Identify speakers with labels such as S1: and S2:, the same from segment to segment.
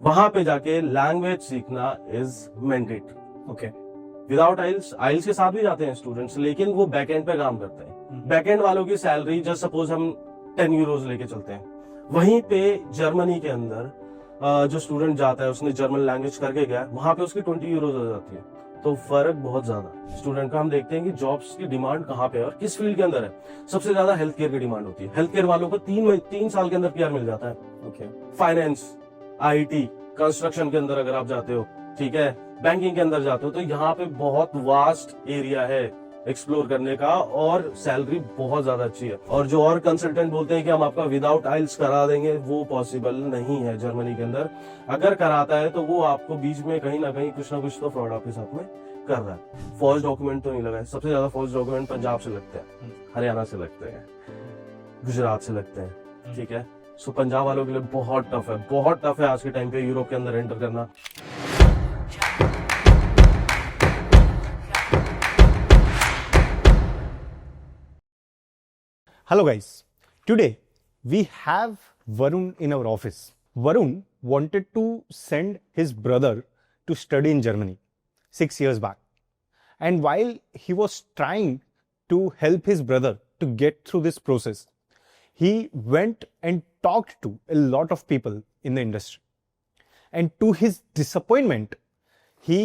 S1: वहां पे जाके लैंग्वेज सीखना इज मैंडेटरी।
S2: ओके।
S1: विदाउट आइल्स के साथ भी जाते हैं स्टूडेंट्स, लेकिन वो बैकएंड पे काम करते हैं। बैकएंड वालों की सैलरी जस्ट सपोज हम 10 यूरोज लेके चलते हैं, वहीं पे जर्मनी के अंदर जो स्टूडेंट जाता है उसने जर्मन लैंग्वेज करके गया, वहां पे उसकी 20 यूरोज हो जाती है। तो फर्क बहुत ज्यादा स्टूडेंट का। हम देखते हैं कि जॉब्स की डिमांड कहाँ पे है और किस फील्ड के अंदर है। सबसे ज्यादा हेल्थ केयर की डिमांड होती है। हेल्थ केयर वालों को 3 साल के अंदर पीआर मिल जाता है।
S2: ओके।
S1: फाइनेंस, आईटी, कंस्ट्रक्शन के अंदर अगर आप जाते हो, ठीक है, बैंकिंग के अंदर जाते हो, तो यहाँ पे बहुत वास्ट एरिया है एक्सप्लोर करने का और सैलरी बहुत ज्यादा अच्छी है। और जो और कंसल्टेंट बोलते हैं कि हम आपका विदाउट आइल्स करा देंगे, वो पॉसिबल नहीं है जर्मनी के अंदर। अगर कराता है तो वो आपको बीच में कहीं ना कहीं कुछ ना कुछ तो फ्रॉड आपके साथ में कर रहा है। फॉल्स डॉक्यूमेंट तो नहीं लगा है। सबसे ज्यादा फॉल्स डॉक्यूमेंट पंजाब से लगते हैं, हरियाणा से लगते हैं, गुजरात से लगते हैं, ठीक है। सो पंजाब वालों के लिए बहुत टफ है, बहुत टफ है आज के टाइम पे यूरोप के अंदर एंटर करना।
S2: Hello guys, today we have Varun in our office. Varun wanted to send his brother to study in Germany 6 years back. And while he was trying to help his brother to get through this process, he went and talked to a lot of people in the industry. And to his disappointment, he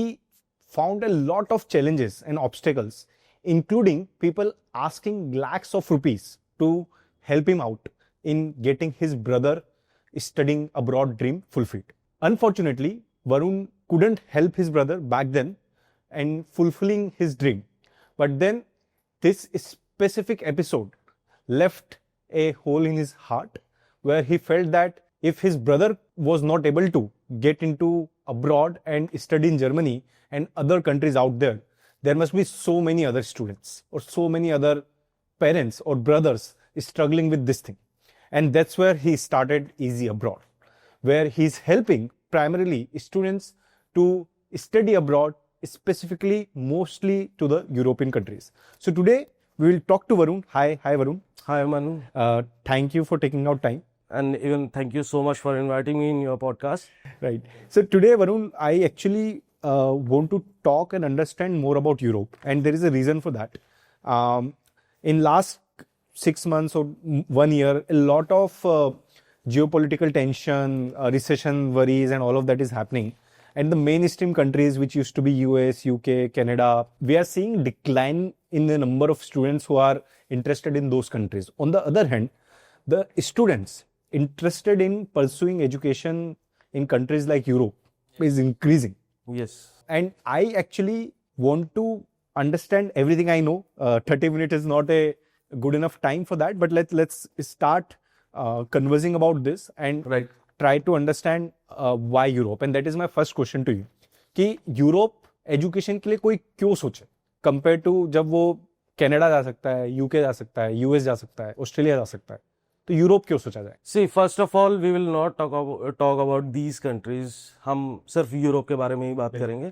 S2: found a lot of challenges and obstacles, including people asking lakhs of rupees to help him out in getting his brother studying abroad dream fulfilled. Unfortunately, Varun couldn't help his brother back then and fulfilling his dream. But then this specific episode left a hole in his heart where he felt that if his brother was not able to get into abroad and study in Germany and other countries out there, there must be so many other students or so many other parents or brothers struggling with this thing. And that's where he started Easy Abroad, where he's helping primarily students to study abroad, specifically mostly to the European countries. So today we will talk to Varun. Hi Varun.
S1: Hi Manu.
S2: Thank you for taking out time.
S1: And even thank you so much for inviting me in your podcast.
S2: Right. So today, Varun, I actually want to talk and understand more about Europe, and there is a reason for that. In last 6 months or 1 year, a lot of geopolitical tension, recession worries, and all of that is happening. And the mainstream countries, which used to be US, UK, Canada, we are seeing decline in the number of students who are interested in those countries. On the other hand, the students interested in pursuing education in countries like Europe is increasing.
S1: Yes.
S2: And I actually want to understand everything I know. 30 minutes is not a good enough time for that, but let's start conversing about this and try to understand why Europe. And that is my first question to you. कि Europe education के लिए कोई क्यों सोचे compare to जब वो Canada जा सकता है, यूके जा सकता है, यूएस जा सकता है, ऑस्ट्रेलिया जा सकता है, तो यूरोप क्यों सोचा जाए?
S1: See first of all we will not talk about these countries, हम सिर्फ यूरोप के बारे में ही बात करेंगे।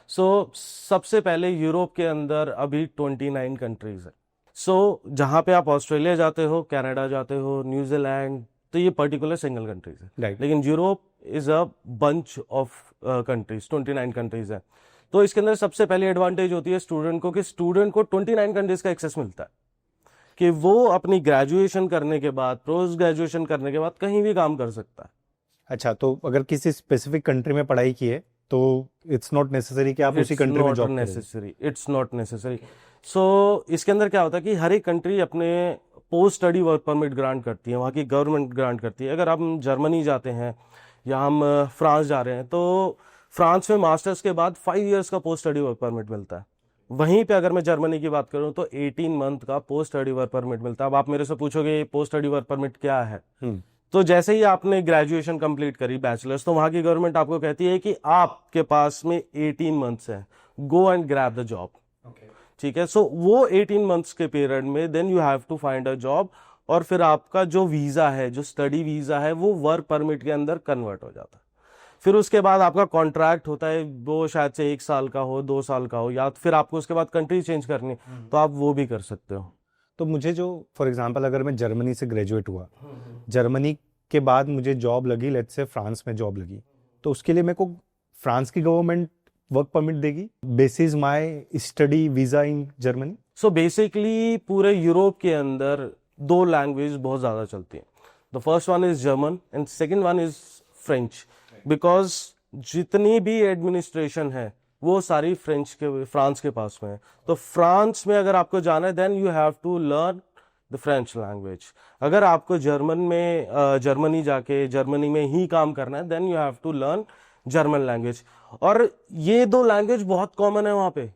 S1: सो सबसे पहले यूरोप के अंदर अभी 29 कंट्रीज है। सो जहाँ पे आप ऑस्ट्रेलिया जाते हो, कनाडा जाते हो, न्यूजीलैंड, तो ये पर्टिकुलर सिंगल कंट्रीज है। लेकिन Europe is a bunch of countries, 29 countries है। तो इसके अंदर सबसे पहली एडवांटेज होती है स्टूडेंट को कि स्टूडेंट को 29 कंट्रीज का एक्सेस मिलता है कि वो अपनी ग्रेजुएशन करने के बाद, पोस्ट ग्रेजुएशन करने के बाद कहीं भी काम कर सकता है।
S2: अच्छा, तो अगर किसी स्पेसिफिक कंट्री में पढ़ाई की है तो इट्स नॉट नेसेसरी कि आप उसी कंट्री में जॉब करें।
S1: It's not necessary. सो इसके अंदर क्या होता है कि हर एक कंट्री अपने post study work permit grant करती है, वहाँ की गवर्नमेंट ग्रांट करती है। अगर हम जर्मनी जाते हैं या हम फ्रांस जा रहे हैं तो फ्रांस में मास्टर्स के बाद 5 इयर्स का पोस्ट स्टडी वर्क परमिट मिलता है। वहीं पे अगर मैं जर्मनी की बात करूं तो 18 मंथ का पोस्ट स्टडी वर्क परमिट मिलता है। अब आप मेरे से पूछोगे पोस्ट स्टडी वर्क परमिट क्या है, तो जैसे ही आपने ग्रेजुएशन कंप्लीट करी, बैचलर्स, तो वहां की गवर्नमेंट आपको कहती है कि आपके पास में 18 मंथ्स है, go and grab the job. ठीक है। सो वो 18 मंथ्स के पीरियड में then you have to find a job, और फिर आपका जो वीजा है, जो स्टडी वीजा है, वो वर्क परमिट के अंदर कन्वर्ट हो जाता है। फिर उसके बाद आपका कॉन्ट्रैक्ट होता है, वो शायद से 1 साल का हो, 2 साल का हो, या फिर आपको उसके बाद कंट्री चेंज करनी, तो आप वो भी कर सकते हो।
S2: तो मुझे जो फॉर एग्जांपल अगर मैं जर्मनी से ग्रेजुएट हुआ, जर्मनी के बाद मुझे जॉब लगी, लेट्स से फ्रांस में जॉब लगी, तो उसके लिए मेरे को फ्रांस की गवर्नमेंट वर्क परमिट देगी basis my study visa in Germany?
S1: So basically पूरे यूरोप के अंदर दो लैंग्वेज बहुत ज़्यादा चलती हैं. The first one is German and second one is French. Because जितनी भी एडमिनिस्ट्रेशन है वो सारी फ्रांस के पास में है. तो फ्रांस में अगर आपको जाना है then you have to learn the French language. अगर आपको जर्मनी जाके जर्मनी में ही काम करना है then you have to learn German language. और ये दो लैंग्वेज बहुत कॉमन है वहाँ पे.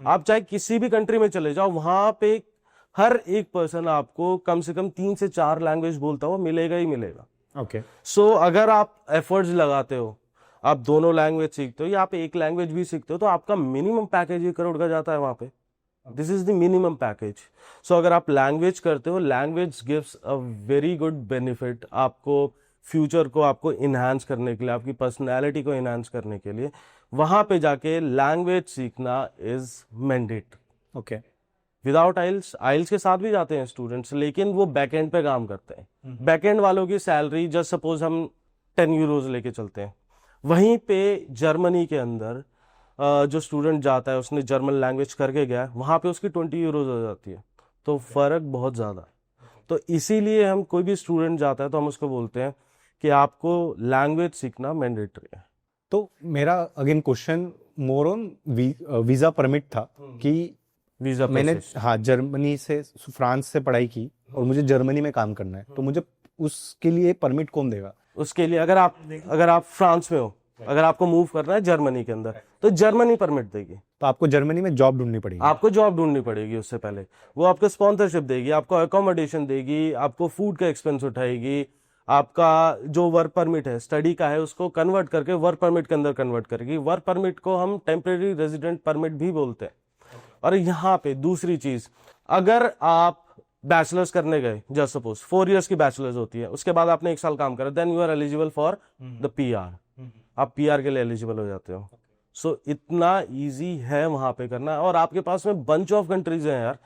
S1: आप चाहे किसी भी कंट्री में चले जाओ वहाँ पे हर एक पर्सन आपको कम से कम 3 से 4 लैंग्वेज बोलता हुआ मिलेगा ही मिलेगा.
S2: ओके.
S1: सो अगर आप एफर्ट्स लगाते हो, आप दोनों लैंग्वेज सीखते हो या आप एक लैंग्वेज भी सीखते हो तो आपका मिनिमम पैकेज 1 करोड़ का जाता है वहाँ पे. This is the minimum package. So अगर आप लैंग्वेज करते हो, language gives a very good benefit आपको फ्यूचर को आपको इन्हांस करने के लिए, आपकी पर्सनैलिटी को इन्हांस करने के लिए. वहां पे जाके लैंग्वेज सीखना इज मैंडेटरी.
S2: ओके.
S1: विदाउट आइल्स के साथ भी जाते हैं स्टूडेंट्स, लेकिन वो बैकएंड पे काम करते हैं. बैकएंड वालों की सैलरी जस्ट सपोज हम 10 यूरोज लेके चलते हैं. वहीं पे जर्मनी के अंदर जो स्टूडेंट जाता है उसने जर्मन लैंग्वेज करके गया, वहां पे उसकी 20 यूरोज हो जाती है. तो फर्क बहुत ज्यादा. तो इसीलिए हम कोई भी स्टूडेंट जाता है तो हम उसको बोलते हैं कि आपको लैंग्वेज सीखना मैंडेटरी है.
S2: तो मेरा again question more on visa permit था कि
S1: वीजा
S2: मैंने
S1: प्रोसेस.
S2: जर्मनी से फ्रांस से पढ़ाई की और मुझे जर्मनी में काम करना है, तो मुझे उसके लिए परमिट कौन देगा?
S1: उसके लिए अगर आप फ्रांस में हो, अगर आपको मूव करना है जर्मनी के अंदर तो जर्मनी परमिट देगी.
S2: तो आपको जर्मनी में जॉब ढूंढनी पड़ेगी?
S1: आपको जॉब ढूंढनी पड़ेगी. उससे पहले वो आपको स्पॉन्सरशिप देगी, आपको अकोमोडेशन देगी, आपको फूड का एक्सपेंस उठाएगी, आपका जो वर्क परमिट है स्टडी का है उसको कन्वर्ट करके वर्क परमिट के अंदर कन्वर्ट करेगी. वर्क परमिट को हम टेम्परेरी रेजिडेंट परमिट भी बोलते हैं. और यहाँ पे दूसरी चीज, अगर आप बैचलर्स करने गए, जस्ट सपोज 4 इयर्स की बैचलर्स होती है, उसके बाद आपने 1 साल काम करा, then you are eligible for the PR. आप पीआर के लिए एलिजिबल हो जाते हो. सो इतना इजी है वहां पे करना. और आपके पास में बंच ऑफ कंट्रीज हैं यार.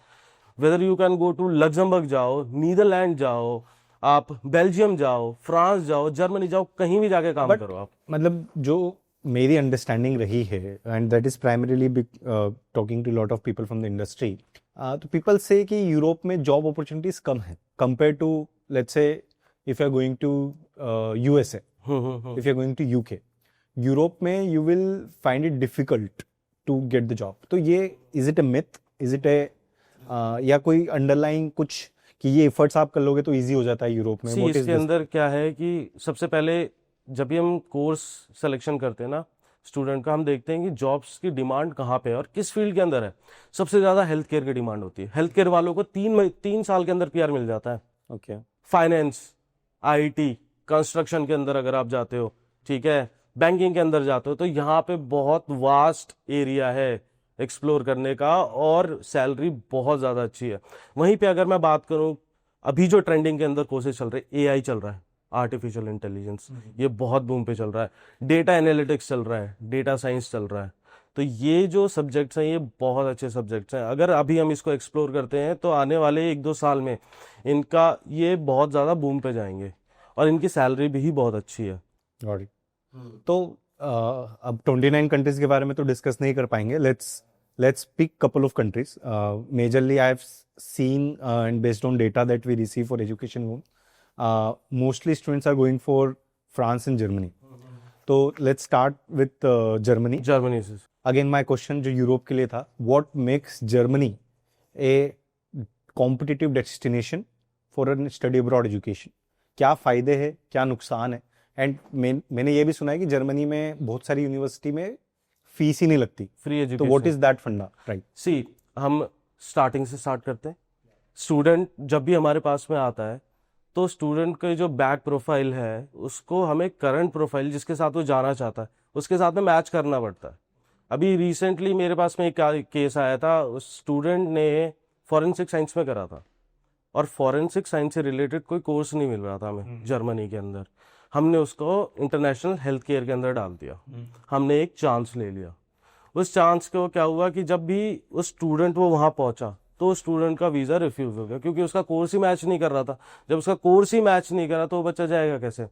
S1: Whether you can go to Luxembourg जाओ, नीदरलैंड जाओ, आप बेल्जियम जाओ, फ्रांस जाओ, जर्मनी जाओ, कहीं भी जाके काम करो आप.
S2: मतलब जो मेरी अंडरस्टैंडिंग रही है, and that is primarily talking to lot of people from the industry, तो पीपल से कि यूरोप में जॉब अपॉर्चुनिटीज कम है compare to let's say if you are going to USA, if you are going to UK. Europe में you will find it difficult to get the job. तो ये is it a myth, is it a या कोई underlying कुछ कि ये efforts आप कर लोगे तो इजी हो जाता है यूरोप में?
S1: See, इसके अंदर क्या है कि सबसे पहले जब भी हम कोर्स सिलेक्शन करते हैं ना स्टूडेंट का, हम देखते हैं कि जॉब्स की डिमांड कहाँ पे है और किस फील्ड के अंदर है. सबसे ज्यादा हेल्थ केयर की डिमांड होती है. हेल्थ केयर वालों को 3 साल के अंदर पीआर मिल जाता है.
S2: ओके.
S1: फाइनेंस, आईटी, कंस्ट्रक्शन के अंदर अगर आप जाते हो, ठीक है, बैंकिंग के अंदर जाते हो, तो यहाँ पे बहुत वास्ट एरिया है एक्सप्लोर करने का और सैलरी बहुत ज्यादा अच्छी है. वहीं पे अगर मैं बात करूं, अभी जो ट्रेंडिंग के अंदर कोर्सेज चल रहे हैं, एआई चल रहा है, आर्टिफिशियल इंटेलिजेंस, ये बहुत बूम पे चल रहा है. डेटा एनालिटिक्स चल रहा है, डेटा साइंस चल रहा है. तो ये जो सब्जेक्ट्स हैं ये बहुत अच्छे सब्जेक्ट्स हैं. अगर अभी हम इसको एक्सप्लोर करते हैं तो आने वाले 1-2 साल में इनका ये बहुत ज्यादा बूम पे जाएंगे और इनकी सैलरी भी बहुत अच्छी है.
S2: तो अब 29 कंट्रीज के बारे में तो डिस्कस नहीं कर पाएंगे. Let's pick couple of countries. Majorly I have seen and based on data that we receive for education loan, mostly students are going for France and Germany. तो let's start with Germany.
S1: Germany से
S2: again my question जो Europe के लिए था, what makes Germany a competitive destination for an study abroad education? क्या फायदे हैं, क्या नुकसान है? एंड मैंने ये भी सुना है कि जर्मनी में बहुत सारी यूनिवर्सिटी में फीस ही नहीं लगती,
S1: फ्री एजुकेशन.
S2: तो व्हाट इज दैट फंडा? राइट.
S1: सी, हम स्टार्टिंग से स्टार्ट करते हैं. स्टूडेंट जब भी हमारे पास में आता है तो स्टूडेंट के जो बैक प्रोफाइल है उसको हमें करंट प्रोफाइल जिसके साथ वो जाना चाहता है उसके साथ में मैच करना पड़ता है. अभी रिसेंटली मेरे पास में एक केस आया था, उस स्टूडेंट ने फॉरेंसिक साइंस में करा था और फॉरेंसिक साइंस से रिलेटेड कोई कोर्स नहीं मिल रहा था हमें जर्मनी के अंदर. हमने उसको इंटरनेशनल हेल्थ केयर के अंदर डाल दिया. हमने एक चांस ले लिया. उस चांस को क्या हुआ कि जब भी उस स्टूडेंट वो वहां पहुंचा तो स्टूडेंट का वीज़ा रिफ्यूज़ हो गया, क्योंकि उसका कोर्स ही मैच नहीं कर रहा था। जब उसका कोर्स ही मैच नहीं करा तो वो बच्चा जाएगा कैसे?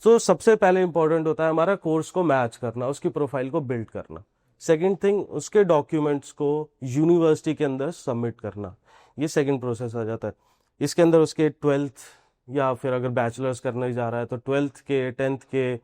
S1: तो सबसे पहले इंपॉर्टेंट होता है हमारा कोर्स को मैच करना, उसकी प्रोफाइल को बिल्ड करना। सेकंड थिंग, उसके डॉक्यूमेंट्स को यूनिवर्सिटी के अंदर सबमिट करना, ये सेकंड प्रोसेस आ जाता है। इसके अंदर उसके 12th या फिर अगर बैचलर्स करने जा रहा है तो 12th के, 10th के,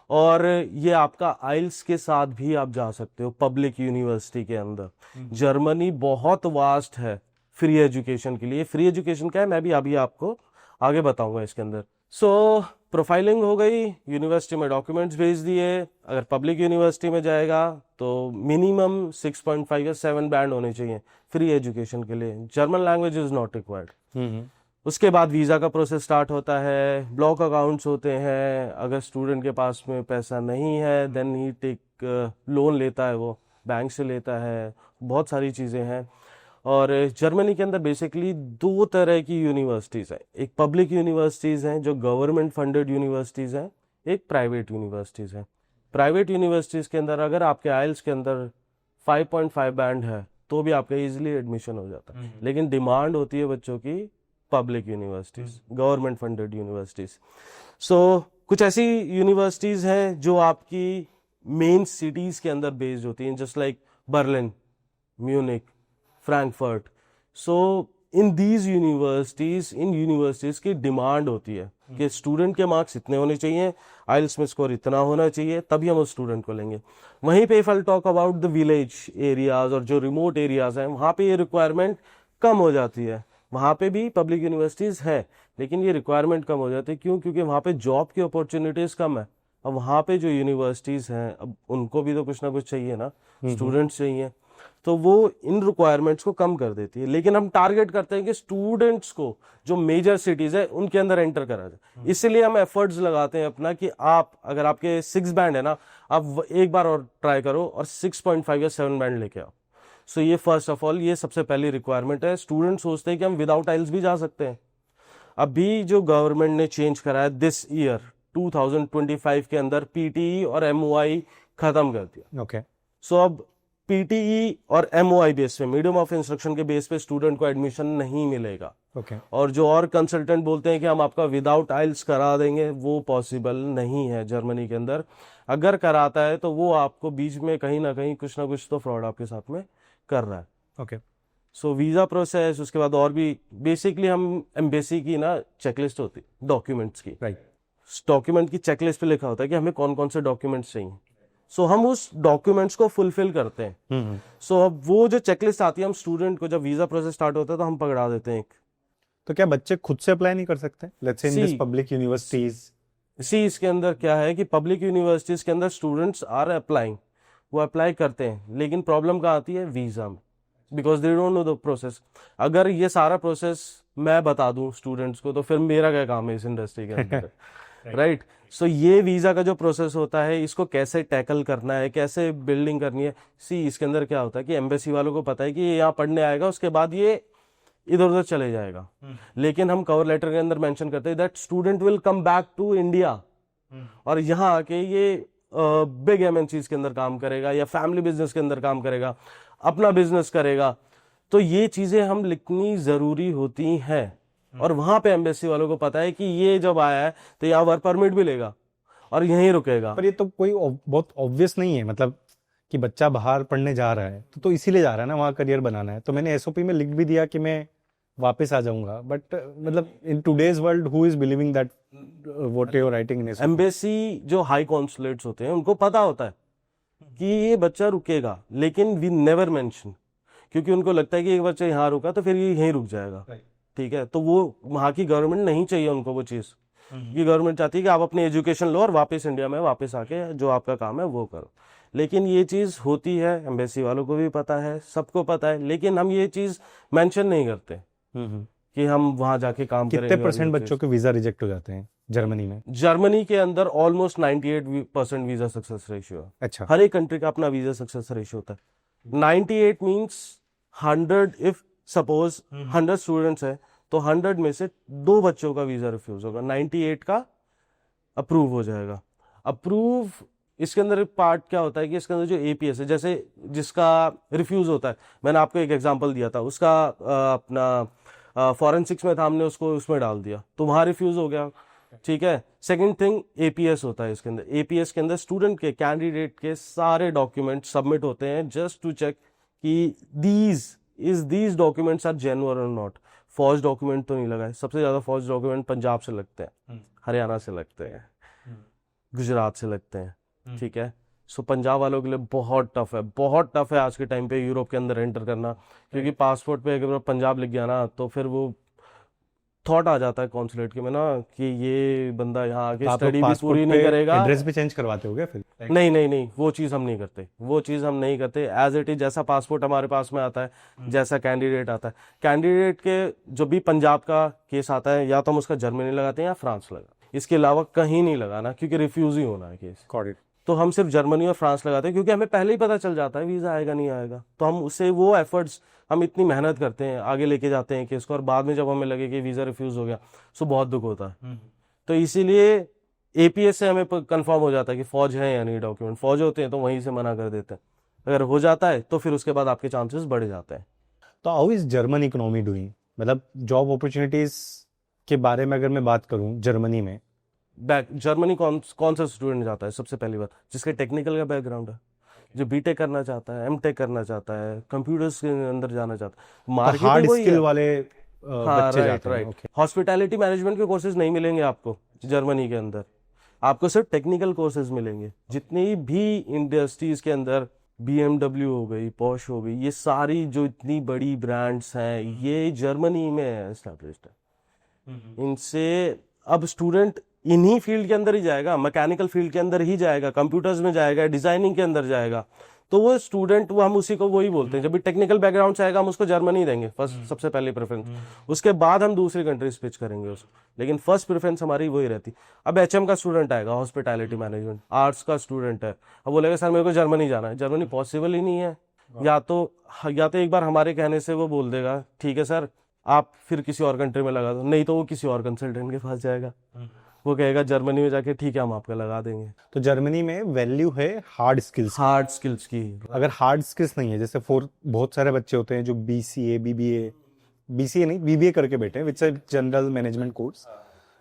S1: और ये आपका आइल्स के साथ भी आप जा सकते हो पब्लिक यूनिवर्सिटी के अंदर। जर्मनी बहुत वास्ट है फ्री एजुकेशन के लिए। फ्री एजुकेशन क्या है मैं भी अभी आपको आगे बताऊंगा इसके अंदर। सो प्रोफाइलिंग हो गई, यूनिवर्सिटी में डॉक्यूमेंट्स भेज दिए। अगर पब्लिक यूनिवर्सिटी में जाएगा तो मिनिमम 6.5 या 7 बैंड होने चाहिए फ्री एजुकेशन के लिए। German language is not required. उसके बाद वीज़ा का प्रोसेस स्टार्ट होता है, ब्लॉक अकाउंट्स होते हैं। अगर स्टूडेंट के पास में पैसा नहीं है देन ही टेक लोन लेता है, वो बैंक से लेता है, बहुत सारी चीज़ें हैं। और जर्मनी के अंदर बेसिकली 2 तरह की यूनिवर्सिटीज़ हैं। एक पब्लिक यूनिवर्सिटीज़ हैं जो गवर्नमेंट फंडेड यूनिवर्सिटीज़ हैं, एक प्राइवेट यूनिवर्सिटीज़ हैं। प्राइवेट यूनिवर्सिटीज़ के अंदर अगर आपके आइल्स के अंदर 5.5 बैंड है तो भी आपका इजीली एडमिशन हो जाता है। लेकिन डिमांड होती है बच्चों की public universities, government funded universities. So कुछ ऐसी यूनिवर्सिटीज़ हैं जो आपकी मेन सिटीज़ के अंदर बेस्ड होती हैं, just like Berlin, Munich, Frankfurt. So in these universities की डिमांड होती है कि स्टूडेंट के मार्क्स इतने होने चाहिए, आइल्स में स्कोर इतना होना चाहिए, तभी हम उस स्टूडेंट को लेंगे। वहीं पे if I talk about the village areas और जो रिमोट एरियाज हैं, वहाँ पे ये रिक्वायरमेंट कम हो जाती है। वहाँ पे भी पब्लिक यूनिवर्सिटीज़ है लेकिन ये रिक्वायरमेंट कम हो जाती है। क्यों? क्योंकि वहाँ पे जॉब की अपॉर्चुनिटीज़ कम है। अब वहाँ पे जो यूनिवर्सिटीज़ हैं, अब उनको भी तो कुछ ना कुछ चाहिए ना, स्टूडेंट्स चाहिए, तो वो इन रिक्वायरमेंट्स को कम कर देती है। लेकिन हम टारगेट करते हैं कि स्टूडेंट्स को जो मेजर सिटीज़ है उनके अंदर एंटर करा जाए। इसलिए हम एफर्ट्स लगाते हैं अपना कि आप अगर आपके 6 बैंड है ना, आप एक बार और ट्राई करो और 6.5 या 7 बैंड लेके आओ। सो ये फर्स्ट ऑफ ऑल ये सबसे पहली रिक्वायरमेंट है। स्टूडेंट सोचते हैं कि हम विदाउट आइल्स भी जा सकते हैं। अभी जो गवर्नमेंट ने चेंज करा है दिस ईयर 2025 के अंदर पीटीई और एमओआई खत्म कर दिया।
S2: ओके।
S1: सो अब पीटीई और एमओआई बेस पे, मीडियम ऑफ इंस्ट्रक्शन के बेस पे स्टूडेंट को एडमिशन नहीं मिलेगा।
S2: ओके।
S1: और जो और कंसल्टेंट बोलते हैं कि हम आपका विदाउट आइल्स करा देंगे, वो पॉसिबल नहीं है जर्मनी के अंदर। अगर कराता है तो वो आपको बीच में कहीं ना कुछ तो फ्रॉड आपके साथ में कर रहा है।
S2: ओके।
S1: सो वीज़ा प्रोसेस, उसके बाद और भी बेसिकली हम एम्बेसी की ना चेकलिस्ट होती डॉक्यूमेंट्स की,
S2: राइट।
S1: डॉक्यूमेंट की चेकलिस्ट पे लिखा होता है कि हमें कौन कौन से डॉक्यूमेंट्स चाहिए। सो हम उस डॉक्यूमेंट्स को फुलफिल करते हैं। सो अब वो जो चेकलिस्ट आती है, हम स्टूडेंट को जब वीज़ा प्रोसेस स्टार्ट होता है तो हम पकड़ा देते हैं एक।
S2: तो क्या बच्चे खुद से अप्लाई नहीं कर सकते? Let's say in this public universities.
S1: See इसके अंदर क्या है कि पब्लिक यूनिवर्सिटीज के अंदर स्टूडेंट्स आर अप्लाइंग, वो अप्लाई करते हैं, लेकिन प्रॉब्लम कहाँ आती है? वीज़ा में, because they don't know the process. अगर ये सारा प्रोसेस मैं बता दूं स्टूडेंट्स को तो फिर मेरा क्या काम है इस इंडस्ट्री के अंदर, राइट? सो ये वीज़ा का जो प्रोसेस होता है, इसको कैसे टैकल करना है, कैसे बिल्डिंग करनी है। सी इसके अंदर क्या होता है कि एम्बेसी वालों को पता है कि ये यहाँ पढ़ने आएगा, उसके बाद ये इधर उधर चले जाएगा। लेकिन हम कवर लेटर के अंदर मेंशन करते हैं that student will come back to India, और यहाँ आके ये बिग एमएनसीज के अंदर काम करेगा या फैमिली बिजनेस के अंदर काम करेगा, अपना बिजनेस करेगा। तो ये चीजें हम लिखनी जरूरी होती हैं, और वहां पे एम्बेसी वालों को पता है कि ये जब आया है तो यहाँ वर्क परमिट भी लेगा और यहीं रुकेगा।
S2: पर ये तो कोई बहुत ऑब्वियस नहीं है, मतलब कि बच्चा बाहर पढ़ने जा रहा है तो इसीलिए जा रहा है ना, वहाँ करियर बनाना है। तो मैंने एसओपी में लिख भी दिया कि मैं वापस आ जाऊंगा, बट मतलब in today's world who is believing that what you are writing in SOP?
S1: Embassy जो हाई कॉन्सुलेट्स होते हैं उनको पता होता है कि ये बच्चा रुकेगा, लेकिन वी नेवर मेंशन, क्योंकि उनको लगता है कि एक बच्चा यहाँ रुका तो फिर ये यहीं रुक जाएगा। ठीक है, तो वो वहाँ की गवर्नमेंट नहीं चाहिए उनको वो चीज़, कि गवर्नमेंट चाहती है कि आप अपनी एजुकेशन लो और वापस इंडिया में वापस आके जो आपका काम है वो करो। लेकिन ये चीज़ होती है, एम्बेसी वालों को भी पता है, सबको पता है, लेकिन हम ये चीज़ मेंशन नहीं करते कि हम वहाँ जाके काम करेंगे।
S2: कितने परसेंट बच्चों के वीजा रिजेक्ट हो जाते हैं जर्मनी में?
S1: जर्मनी के अंदर ऑलमोस्ट 98% वीजा सक्सेस रेशियो है।
S2: अच्छा।
S1: हर एक कंट्री का अपना वीजा सक्सेस रेशियो होता है। 98 मीन्स 100, इफ सपोज 100 स्टूडेंट्स है तो 100 में से 2 बच्चों का वीजा रिफ्यूज होगा, 98 का अप्रूव हो जाएगा। अप्रूव इसके अंदर पार्ट क्या होता है कि इसके अंदर जो एपीएस है, जैसे जिसका रिफ्यूज होता है, मैंने आपको एक एग्जांपल दिया था, उसका अपना फॉरेंसिक्स में था, हमने उसको उसमें डाल दिया तो वहां रिफ्यूज हो गया, ठीक है। सेकंड थिंग एपीएस होता है इसके अंदर। एपीएस के अंदर स्टूडेंट के, कैंडिडेट के सारे डॉक्यूमेंट सबमिट होते हैं जस्ट टू चेक कि दीज डॉक्यूमेंट्स आर जेन्युइन और नॉट। फॉर्ज डॉक्यूमेंट तो नहीं लगाए। सबसे ज्यादा फॉर्ज डॉक्यूमेंट पंजाब से लगते हैं, हरियाणा से लगते हैं, गुजरात से लगते हैं, ठीक है। सो पंजाब वालों के लिए बहुत टफ है, बहुत टफ है आज के टाइम पे यूरोप के अंदर एंटर करना, क्योंकि पासपोर्ट पे अगर पंजाब लिख गया ना तो फिर वो थॉट आ जाता है कॉन्सुलेट के में ना कि ये बंदा यहाँ आके
S2: आप लोग
S1: स्टडी भी
S2: पासपोर्ट
S1: पूरी नहीं
S2: पे
S1: करेगा।
S2: एड्रेस भी चेंज करवाते होगे फिर?
S1: नहीं नहीं नहीं, वो चीज़ हम नहीं करते, वो चीज़ हम नहीं करते। एज इट इज जैसा पासपोर्ट हमारे पास में आता है, जैसा कैंडिडेट आता है, कैंडिडेट के जो भी पंजाब का केस आता है या तो हम उसका जर्मनी लगाते हैं या फ्रांस लगा, इसके अलावा कहीं नहीं लगाना, क्योंकि रिफ्यूज ही होना है केस।
S2: Got it.
S1: तो हम सिर्फ जर्मनी और फ्रांस लगाते हैं, क्योंकि हमें पहले ही पता चल जाता है वीज़ा आएगा नहीं आएगा, तो हम उससे वो एफर्ट्स, हम इतनी मेहनत करते हैं, आगे लेके जाते हैं केस को, और बाद में जब हमें लगे कि वीज़ा रिफ्यूज हो गया सो बहुत दुख होता है। तो इसीलिए एपीएस से हमें कंफर्म हो जाता है कि फौज है या नहीं, डॉक्यूमेंट फौज होते हैं तो वहीं से मना कर देते हैं। अगर हो जाता है तो फिर उसके बाद आपके चांसेस बढ़ जाते हैं।
S2: तो how is German economy doing? मतलब जॉब अपॉर्चुनिटीज के बारे में अगर मैं बात करूं जर्मनी में,
S1: जर्मनी कौन सा स्टूडेंट जाता है? सबसे पहली बात, जिसके टेक्निकल का बैकग्राउंड है, जो बीटेक करना चाहता है, एमटेक करना चाहता है, कंप्यूटर्स के अंदर जाना चाहता है, मार्केट
S2: हार्ड
S1: वही
S2: स्किल
S1: है।
S2: वाले
S1: हाँ,
S2: बच्चे
S1: राइट
S2: जाते हैं।
S1: राइट। हॉस्पिटैलिटी मैनेजमेंट के कोर्सेज नहीं मिलेंगे आपको जर्मनी के अंदर, आपको सिर्फ टेक्निकल कोर्सेज मिलेंगे। जितनी भी इंडस्ट्रीज के अंदर बीएमडब्ल्यू हो गई, पॉश हो गई, ये सारी जो इतनी बड़ी ब्रांड्स हैं ये जर्मनी में एस्टैब्लिश्ड है। इनसे अब स्टूडेंट इन्हीं फील्ड के अंदर ही जाएगा, मैकेनिकल फील्ड के अंदर ही जाएगा, कंप्यूटर्स में जाएगा, डिजाइनिंग के अंदर जाएगा, तो वो स्टूडेंट, वो हम उसी को वही बोलते हैं, जब भी टेक्निकल बैकग्राउंड से आएगा हम उसको जर्मनी देंगे फर्स्ट, सबसे पहले प्रेफरेंस। उसके बाद हम दूसरी कंट्रीज पिच करेंगे उसको, लेकिन फर्स्ट प्रेफरेंस हमारी वही रहती। अब एचएम का स्टूडेंट आएगा, हॉस्पिटैलिटी मैनेजमेंट, आर्ट्स का स्टूडेंट है, अब बोलेगा सर मेरे को जर्मनी जाना है, जर्मनी पॉसिबल ही नहीं है। या तो एक बार हमारे कहने से वो बोल देगा ठीक है सर आप फिर किसी और कंट्री में लगा दो, नहीं तो वो किसी और कंसल्टेंट के पास जाएगा, वो कहेगा जर्मनी में जाके ठीक है हम आपका लगा देंगे।
S2: तो जर्मनी में वैल्यू है हार्ड स्किल्स,
S1: हार्ड स्किल्स की।
S2: अगर हार्ड स्किल्स नहीं है, जैसे बहुत सारे बच्चे होते हैं जो बीसीए नहीं बीबीए करके बैठे हैं, विच जनरल मैनेजमेंट कोर्स,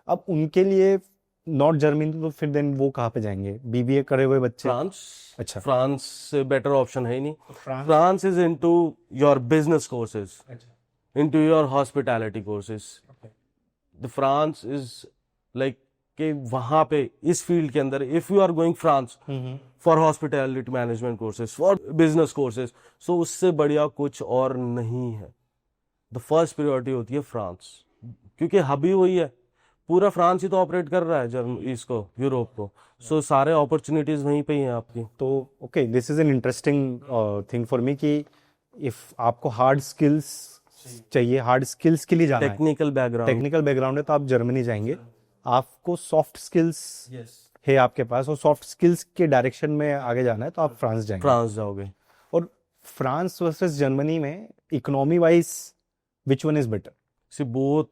S2: अब उनके लिए नॉट जर्मनी, तो फिर देन वो कहाँ पे जाएंगे? बीबीए करे हुए बच्चे
S1: फ्रांस।
S2: अच्छा,
S1: फ्रांस से बेटर ऑप्शन है ही नहीं। France is into your business courses, into your hospitality courses. The France is like कि वहां पे इस फील्ड के अंदर if you are going France for hospitality management courses, for business courses, so उससे बढ़िया कुछ और नहीं है। द फर्स्ट प्रायोरिटी होती है फ्रांस, क्योंकि हब ही वही है, पूरा फ्रांस ही तो ऑपरेट कर रहा है इसको, यूरोप को, सो सारे अपॉर्चुनिटीज वहीं पे ही हैं आपकी।
S2: तो okay, this is an interesting thing for me कि इफ आपको हार्ड स्किल्स चाहिए, हार्ड स्किल्स के लिए जाना है,
S1: टेक्निकल
S2: बैकग्राउंड है, तो आप जर्मनी जाएंगे। आपको सॉफ्ट स्किल्स है आपके पास, और सॉफ्ट स्किल्स के डायरेक्शन में आगे जाना है, तो आप फ्रांस जाएंगे।
S1: फ्रांस जाओगे।
S2: और फ्रांस वर्सेस जर्मनी में economy wise which one is better?
S1: See both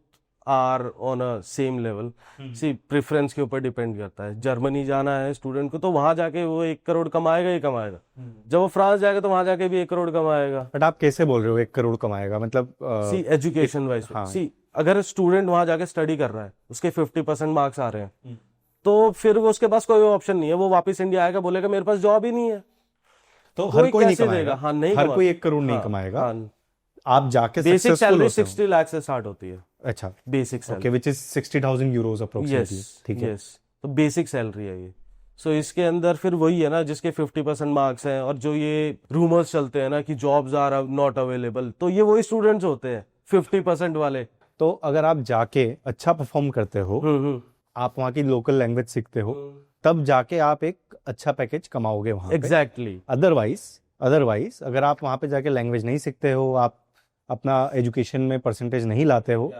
S1: are on a same level. See preference के ऊपर डिपेंड करता है। जर्मनी जाना है स्टूडेंट को तो वहां जाके वो 1 करोड़ कमाएगा ही कमाएगा। जब वो फ्रांस जाएगा तो वहां जाके भी 1 करोड़ कमाएगा।
S2: बट आप कैसे बोल रहे हो 1 करोड़ कमाएगा? मतलब
S1: सी एजुकेशन वाइज,
S2: हाँ।
S1: सी अगर स्टूडेंट वहां जाके स्टडी कर रहा है, उसके 50% मार्क्स आ रहे हैं, तो फिर वो उसके पास कोई ऑप्शन नहीं है, वो वापस इंडिया आएगा, बोलेगा मेरे पास जॉब ही नहीं है,
S2: तो हर कोई नहीं
S1: कैसे
S2: कमाएगा।
S1: देगा? हाँ, नहीं
S2: हर
S1: कमा-
S2: कोई 1 करोड़ नहीं
S1: हाँ,
S2: कमाएगा।
S1: हाँ।
S2: आप जाके
S1: बेसिक
S2: सक्सेसफुल
S1: सैलरी
S2: होते हो।
S1: 60 लाख से स्टार्ट होती है।
S2: अच्छा,
S1: basic salary,
S2: okay, which is 60,000 euros approximately.
S1: Yes
S2: ठीक है।
S1: यस, तो बेसिक सैलरी है ये। सो इसके अंदर फिर वही है ना, जिसके 50% मार्क्स हैं, और जो ये रूमर्स चलते हैं ना कि जॉब्स आर नॉट अवेलेबल, तो ये वही स्टूडेंट्स होते हैं 50% वाले।
S2: तो अगर आप जाके अच्छा परफॉर्म करते हो,
S1: हम्म,
S2: आप वहाँ की लोकल लैंग्वेज सीखते हो, तब जाके आप एक अच्छा पैकेज कमाओगे वहाँ पे।
S1: एग्जैक्टली।
S2: अदरवाइज अगर आप वहाँ पे जाके लैंग्वेज नहीं सीखते हो, आप अपना एजुकेशन में परसेंटेज नहीं लाते हो,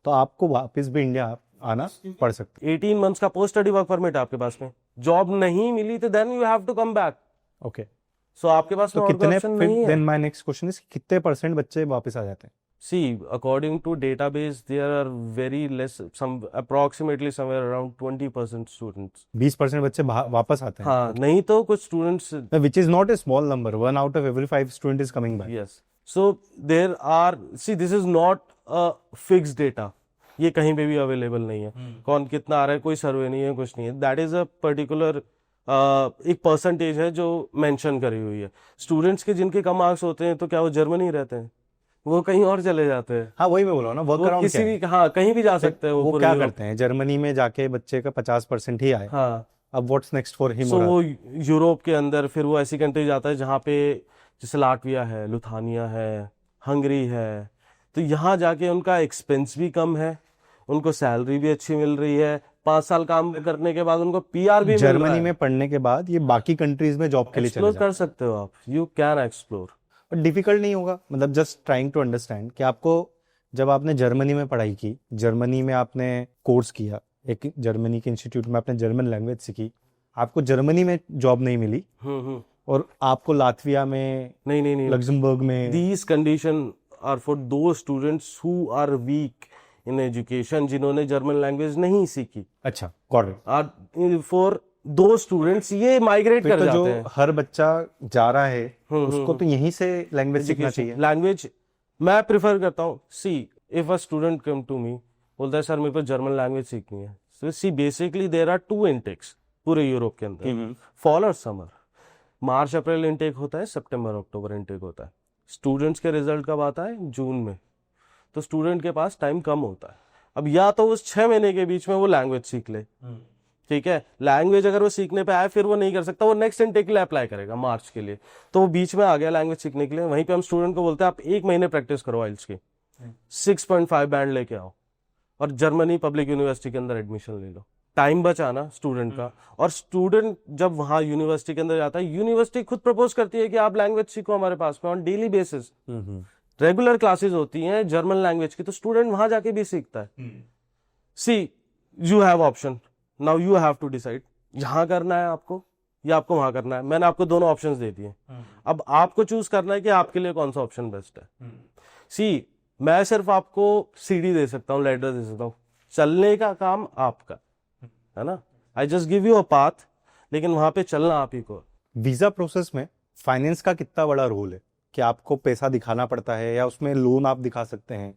S2: तो आपको वापस भी इंडिया आना पड़ सकता
S1: 18 मंथ्स का पोस्ट स्टडी वर्क परमिट है आपके पास में, जॉब नहीं मिली तो then you have to come back.
S2: है। ओके,
S1: सो आपके पास
S2: तो
S1: में और कोई
S2: कितने,
S1: ऑप्शन
S2: फिर
S1: नहीं है।
S2: Then my next question is कितने % बच्चे वापस आ जाते हैं?
S1: See, according to database, there are very less, approximately somewhere around 20% students.
S2: 20% बच्चे वापस आते हैं.
S1: हाँ, नहीं तो कुछ students.
S2: Which is not a small number. 1 out of every 5 student is coming back.
S1: Yes. So there are, see, this is not a fixed data. ये कहीं पे भी अवेलेबल नहीं है. कौन कितना आ रहा है, कोई सर्वे नहीं है, कुछ नहीं है. दैट इज अ पर्टिकुलर एक परसेंटेज है जो मेंशन करी हुई है. स्टूडेंट्स के जिनके कम मार्क्स होते हैं तो क्या वो जर्मनी रहते हैं? वो कहीं और चले जाते हैं.
S2: हाँ, वही मैं बोल रहा हूँ ना, वर्क अराउंड
S1: किसी भी, हाँ, कहीं भी जा सकते हैं.
S2: वो क्या करते हैं, जर्मनी में जाके बच्चे का 50% ही आए.
S1: हाँ,
S2: अब व्हाट्स नेक्स्ट फॉर हिम?
S1: सो वो यूरोप के अंदर फिर वो ऐसी कंट्री जाता है जहाँ पे जैसे लाटविया है, लुथानिया है, हंगरी है. तो यहाँ जाके उनका एक्सपेंस भी कम है, उनको सैलरी भी अच्छी मिल रही है, 5 साल काम करने के बाद उनको पीआर भी मिल रहा है.
S2: जर्मनी में पढ़ने के बाद ये बाकी कंट्रीज में जॉब के लिए चले
S1: एक्सप्लोर कर सकते हो आप. You can explore.
S2: पर डिफिकल्ट नहीं होगा? मतलब जस्ट ट्राइंग टू अंडरस्टैंड कि आपको, जब आपने जर्मनी में पढ़ाई की, जर्मनी में आपने कोर्स किया, एक जर्मनी के इंस्टीट्यूट में आपने जर्मन लैंग्वेज सीखी, आपको जर्मनी में जॉब नहीं मिली और आपको लातविया में,
S1: नहीं,
S2: लग्जमबर्ग में.
S1: These condition are for those students who are weak in education, जिन्होंने जर्मन लैंग्वेज नहीं सीखी.
S2: अच्छा, got it.
S1: Are for those students ये माइग्रेट कर
S2: तो
S1: जाते
S2: जो
S1: हैं.
S2: हर बच्चा जा रहा है उसको तो यहीं से लैंग्वेज सीखना चाहिए.
S1: लैंग्वेज मैं प्रिफर करता हूँ. See, if a student come to me, बोलता है सर मेरे को जर्मन लैंग्वेज सीखनी है. So see, basically there are 2 intakes पूरे यूरोप के अंदर, फॉल और समर. मार्च अप्रैल इनटेक होता है, सितंबर अक्टूबर इनटेक होता है. स्टूडेंट्स के रिजल्ट कब आता है? जून में. तो स्टूडेंट के पास टाइम कम होता है. अब या तो उस 6 महीने के बीच में वो लैंग्वेज सीख ले, ठीक है. लैंग्वेज अगर वो सीखने पे आए फिर वो नहीं कर सकता, वो नेक्स्ट इनटेक के लिए अप्लाई करेगा मार्च के लिए. तो वो बीच में आ गया लैंग्वेज सीखने के लिए. वहीं पे हम स्टूडेंट को बोलते हैं आप 1 महीने प्रैक्टिस करो आइल्स की, 6.5 बैंड लेके आओ और जर्मनी पब्लिक यूनिवर्सिटी के अंदर एडमिशन ले लो. टाइम बचाना स्टूडेंट का. और स्टूडेंट जब वहां यूनिवर्सिटी के अंदर जाता है, यूनिवर्सिटी खुद प्रपोज करती है कि आप लैंग्वेज सीखो हमारे पास में on daily basis. Regular classes होती हैं जर्मन लैंग्वेज की, तो स्टूडेंट वहां जाके भी सीखता है. See, you have option, now you have to decide यहां करना है आपको या आपको वहां करना है. मैंने आपको दोनों ऑप्शंस दे दिए. अब आपको चूज करना है कि आपके लिए कौन सा ऑप्शन बेस्ट है. सी, मैं सिर्फ आपको सीडी दे सकता हूँ, लेटर दे सकता हूँ, चलने का काम आपका है ना. I just give you a path, लेकिन वहां पे चलना आप ही को.
S2: वीजा प्रोसेस में फाइनेंस का कितना बड़ा रोल है? कि आपको पैसा दिखाना पड़ता है या उसमें लोन आप दिखा सकते हैं?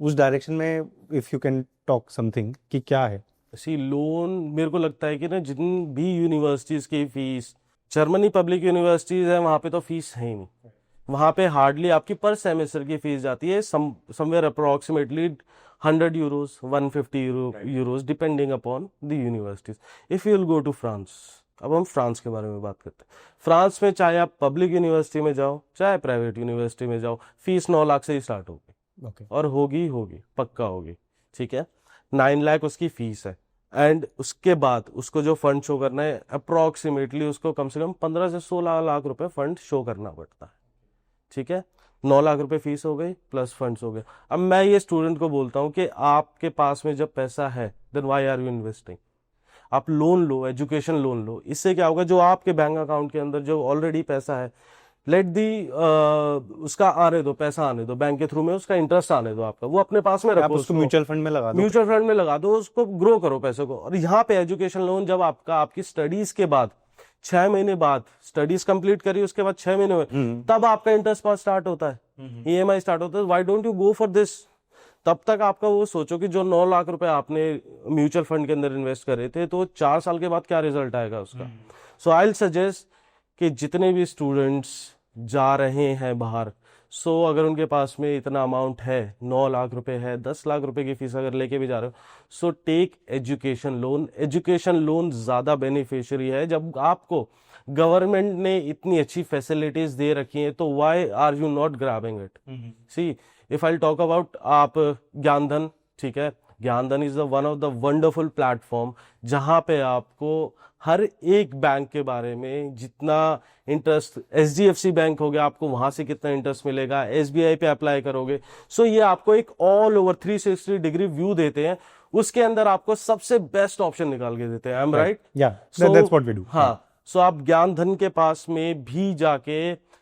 S2: उस डायरेक्शन में if you can talk something कि क्या है.
S1: सी, लोन मेरे को लगता है कि ना, जितनी भी यूनिवर्सिटीज की फीस, जर्मनी पब्लिक यूनिवर्सिटीज है वहां पे तो फीस है ही नहीं. वहां पे हार्डली आपकी पर सेमेस्टर की फीस जाती है somewhere approximately 100 euros, 150 euros depending upon the universities. If you will go to France, अब हम फ्रांस के बारे में बात करते हैं. फ्रांस में चाहे आप पब्लिक यूनिवर्सिटी में जाओ चाहे प्राइवेट यूनिवर्सिटी में जाओ, फीस 9 लाख से ही स्टार्ट होगी.
S2: Okay.
S1: और होगी पक्का होगी, ठीक है. 9 लाख उसकी फीस है. एंड उसके बाद उसको जो फंड शो करना है, अप्रोक्सीमेटली उसको कम से कम 15 से 16 लाख रुपए फंड शो करना पड़ता है, ठीक है. 9 लाख रुपए फीस हो गई प्लस फंड्स हो गए. अब मैं ये स्टूडेंट को बोलता हूँ कि आपके पास में जब पैसा है, then why are you investing? आप लोन लो, एजुकेशन लोन लो. इससे क्या होगा, जो आपके बैंक अकाउंट के अंदर जो ऑलरेडी पैसा है, लेट दी उसका आने दो, पैसा आने दो बैंक के थ्रू में, उसका इंटरेस्ट आने दो आपका, वो अपने पास में रखो,
S2: उसको म्यूचुअल फंड में लगा दो.
S1: म्यूचुअल फंड में लगा दो, उसको ग्रो करो पैसे को. और यहाँ पे एजुकेशन लोन जब आपकी स्टडीज के बाद 6 महीने बाद स्टडीज कंप्लीट करी, उसके बाद 6 महीने में तब आपका इंटरेस्ट स्टार्ट होता है, EMI स्टार्ट होता है. Why don't you go for this? तब तक आपका वो सोचो कि जो 9 लाख रुपए आपने म्यूचुअल फंड के अंदर इन्वेस्ट करे थे, तो 4 साल के बाद क्या रिजल्ट आएगा उसका. सो आई विल सजेस्ट कि जितने भी स्टूडेंट्स जा रहे हैं बाहर, सो अगर उनके पास में इतना अमाउंट है, 9 लाख रुपए है, 10 लाख रुपए की फीस अगर लेके भी जा रहे हो, so take education loan. Education loan ज्यादा बेनिफिशियरी है. जब आपको गवर्नमेंट ने इतनी अच्छी फैसिलिटीज दे रखी हैं, तो why are you not grabbing it? See, if I talk about आप ज्ञानधन, ठीक है, Gyandhan is one of the wonderful platform जहां पे आपको हर एक बैंक के बारे में जितना इंटरेस्ट, SDFC बैंक हो गया, आपको वहां से कितना इंटरेस्ट मिलेगा, SBI पे अप्लाई करोगे, सो ये आपको एक ऑल ओवर 360 डिग्री व्यू देते हैं. उसके अंदर आपको सबसे बेस्ट ऑप्शन निकाल के देते हैं. I am right?
S2: या, दैट्स व्हाट वी डू.
S1: हाँ, सो आप ज्ञानधन के पास में भी जाके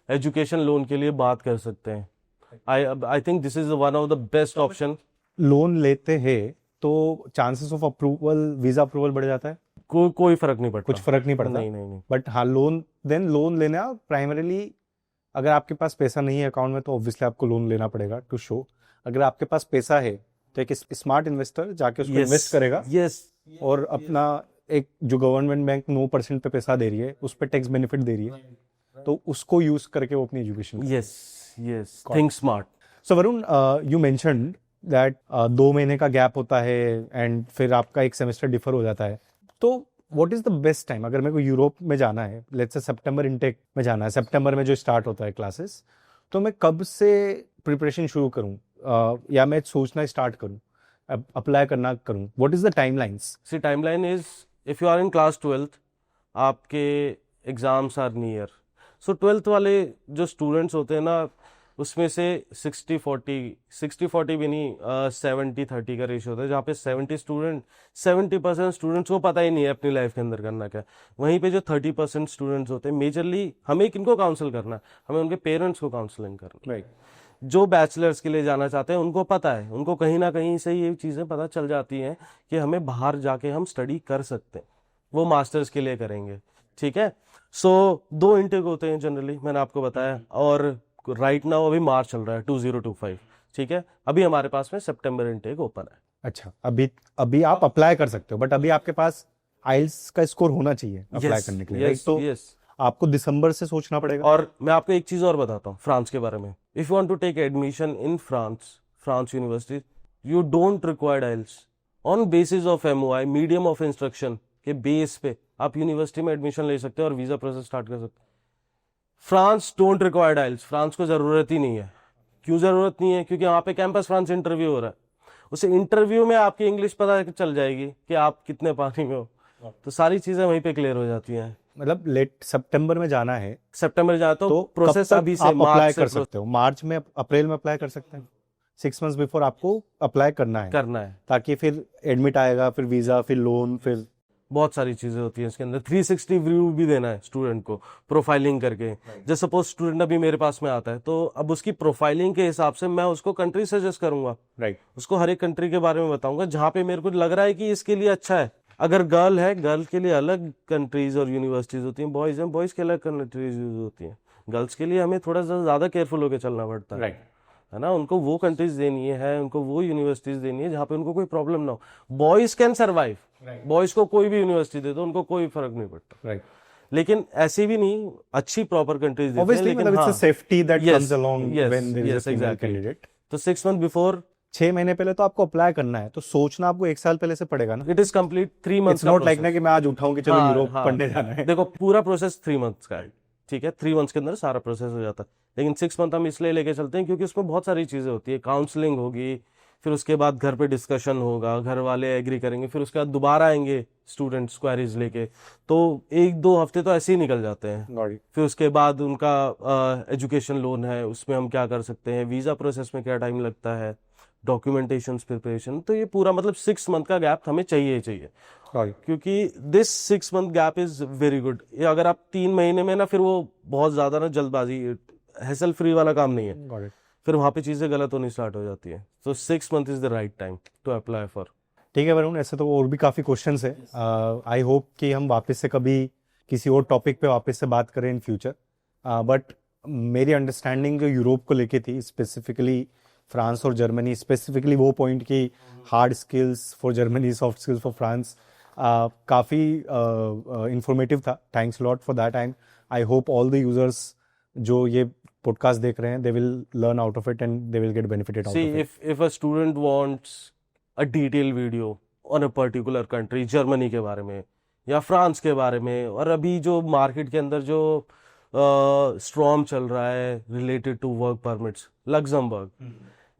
S1: एजुकेशन लोन के लिए बात कर सकते हैं. I think this is one of the best option.
S2: Loan लेते हैं तो chances of approval, visa approval बढ़ जाता है?
S1: कोई फर्क नहीं पड़ता.
S2: कुछ फर्क नहीं पड़ता?
S1: नहीं नहीं नहीं.
S2: बट हाँ, लोन लेना प्राइमरीली, अगर आपके पास पैसा नहीं है अकाउंट में तो ऑब्वियसली आपको लोन लेना पड़ेगा टू शो. अगर आपके पास पैसा है तो एक स्मार्ट इन्वेस्टर जाके उसको इन्वेस्ट करेगा.
S1: यस.
S2: और अपना एक जो गवर्नमेंट बैंक 9% पे पैसा दे रही है उस पर टैक्स बेनिफिट दे रही है, तो उसको यूज करके वो अपनी education.
S1: Yes yes. Think smart.
S2: So Varun, you mentioned that 2 महीने का गैप होता है एंड फिर आपका एक सेमेस्टर डिफर हो जाता है. तो what is the best time अगर मेरे को यूरोप में जाना है, लेट्स से सितंबर इनटेक में जाना है, सितंबर में जो स्टार्ट होता है क्लासेस, तो मैं कब से प्रिपरेशन शुरू करूं, या मैं सोचना स्टार्ट करूं, अप्लाई करना करूं? What is the timelines?
S1: See timeline is, if you are in class 12th, आपके exams are near. So 12th वाले जो स्टूडेंट्स होते हैं ना, उसमें से 60-40 भी नहीं, 70-30 का रेशियो होता है, जहाँ पे 70% स्टूडेंट्स को पता ही नहीं है अपनी लाइफ के अंदर करना क्या. वहीं पे जो 30% स्टूडेंट्स होते हैं, मेजरली हमें किनको काउंसिल करना है, हमें उनके पेरेंट्स को काउंसलिंग करना है. जो बैचलर्स के लिए जाना चाहते हैं उनको पता है, उनको कहीं ना कहीं से ये चीज़ें पता चल जाती हैं कि हमें बाहर जाके हम स्टडी कर सकते हैं, वो मास्टर्स के लिए करेंगे. ठीक है. सो 2 इंटेक होते हैं जनरली, मैंने आपको बताया. और राइट नाउ अभी मार्च चल रहा है 2025. ठीक है. अभी हमारे पास में सितंबर इंटेक ओपन है.
S2: अच्छा, अभी आप अप्लाई कर सकते हो, बट अभी आपके पास आइल्स का स्कोर होना चाहिए अप्लाई करने के लिए.
S1: यस
S2: तो
S1: यस.
S2: आपको दिसंबर से सोचना पड़ेगा.
S1: और मैं आपको एक चीज और बताता हूँ फ्रांस के बारे में. If you want to take admission in France university, you don't required IELTS. On basis of MOI, medium of instruction के बेस पे आप यूनिवर्सिटी में एडमिशन ले सकते हो और वीजा प्रोसेस स्टार्ट कर सकते हो. France don't required IELTS. France को जरूरत ही नहीं है. क्यों जरूरत नहीं है? क्योंकि वहां पे कैंपस फ्रांस इंटरव्यू हो रहा है. उसे इंटरव्यू में आपकी इंग्लिश पता चल जाएगी कि आप कितने पानी में हो. तो सारी चीजें वहीं पे क्लियर हो जाती हैं.
S2: मतलब लेट सितंबर में जाना है,
S1: सितंबर जाए तो प्रोसेस अभी से
S2: आप अप्लाई
S1: मार्च
S2: कर
S1: से
S2: सकते हो. मार्च में, अप्रैल में अप्लाई कर सकते हैं. 6 months बिफोर आपको अप्लाई करना है, ताकि फिर एडमिट आएगा, फिर वीजा, फिर लोन, फिर
S1: बहुत सारी चीजें होती हैं इसके अंदर. 360 व्यू भी देना है स्टूडेंट को, प्रोफाइलिंग करके. जैसे सपोज स्टूडेंट अभी मेरे पास में आता है, तो अब उसकी प्रोफाइलिंग के हिसाब से मैं उसको कंट्री सजेस्ट करूंगा.
S2: राइट.
S1: उसको हर एक कंट्री के बारे में बताऊंगा जहां पे मेरे को लग रहा है कि इसके लिए अच्छा है. अगर गर्ल है, गर्ल के लिए अलग कंट्रीज और यूनिवर्सिटीज होती हैं. बॉयज हैं, बॉयज के अलग कंट्रीज होती हैं. गर्ल्स के लिए हमें थोड़ा सा ज्यादा केयरफुल होकर चलना पड़ता है.
S2: राइट.
S1: है ना. उनको वो कंट्रीज देनी है, उनको वो यूनिवर्सिटीज देनी है जहाँ पे उनको कोई प्रॉब्लम ना हो. Boys can survive. बॉयज को कोई भी यूनिवर्सिटी दे दो, उनको कोई फर्क नहीं पड़ता.
S2: राइट.
S1: लेकिन ऐसे भी नहीं, अच्छी प्रॉपर कंट्रीज देते हैं.
S2: ऑब्वियसली,
S1: लेकिन
S2: मतलब it's a safety that
S1: Yes,
S2: comes along
S1: yes,
S2: when there is
S1: yes,
S2: a female
S1: exactly.
S2: Candidate.
S1: तो 6 month बिफोर,
S2: 6 महीने पहले तो आपको अप्लाई करना है, तो सोचना आपको 1 साल पहले से पड़ेगा ना.
S1: It is complete 3 months
S2: it's not like ना कि मैं आज उठाऊं कि चलो यूरोप
S1: हाँ.
S2: पढ़ने जाना है.
S1: देखो पूरा प्रोसेस 3 months का है. ठीक है. 3 months के अंदर सारा प्रोसेस हो जाता है. लेकिन 6 month हम इसलिए लेके चलते हैं क्योंकि उसमें बहुत सारी चीजें होती है. काउंसलिंग होगी, फिर उसके बाद घर पे डिस्कशन होगा, घर वाले एग्री करेंगे, फिर उसके बाद दोबारा आएंगे स्टूडेंट्स क्वेरीज लेके. तो 1-2 हफ्ते तो ऐसे ही निकल जाते हैं. फिर उसके बाद उनका एजुकेशन लोन है, उसमें हम क्या कर सकते हैं, वीजा प्रोसेस में क्या टाइम लगता है, डॉक्यूमेंटेशन प्रिपरेशन. तो ये पूरा मतलब 6 month का गैप हमें चाहिए. क्योंकि this 6 month gap is very good. ये अगर आप 3 महीने में ना, फिर वो बहुत ज्यादा ना जल्दबाजी, हैसल फ्री वाला काम नहीं है. फिर वहां पे चीजें गलत होनी स्टार्ट हो जाती है. तो 6 month is the right time to apply for.
S2: ठीक है वरुण, ऐसे तो और भी काफ़ी क्वेश्चंस है. आई होप कि हम वापस से कभी किसी और टॉपिक पे वापस से बात करें इन फ्यूचर. बट मेरी अंडरस्टैंडिंग जो यूरोप को लेके थी, स्पेसिफिकली फ्रांस और जर्मनी, स्पेसिफिकली वो पॉइंट की hard skills for Germany, soft skills for France, काफ़ी इंफॉर्मेटिव था. Thanks lot for that. I hope all the users जो ये पॉडकास्ट देख रहे हैं, they will learn out of it and they will get benefited out of it.
S1: if a student wants a detailed video on a particular country, Germany के बारे में या France के बारे में, और अभी जो मार्केट के अंदर जो स्ट्रॉम चल रहा है related to work permits, Luxembourg,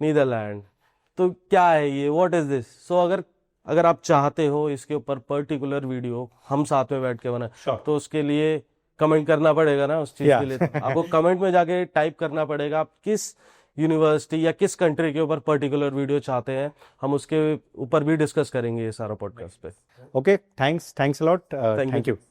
S1: Netherland, तो क्या है ये, व्हाट इज दिस. सो अगर आप चाहते हो इसके ऊपर पर्टिकुलर वीडियो हम साथ में बैठ के बनाए, तो उसके लिए कमेंट करना पड़ेगा ना. उस चीज के लिए तो आपको कमेंट में जाके टाइप करना पड़ेगा आप किस यूनिवर्सिटी या किस कंट्री के ऊपर पर्टिकुलर वीडियो चाहते हैं. हम उसके ऊपर भी डिस्कस करेंगे ये सारा पॉडकास्ट पे.
S2: Okay, thanks a lot. Thank you.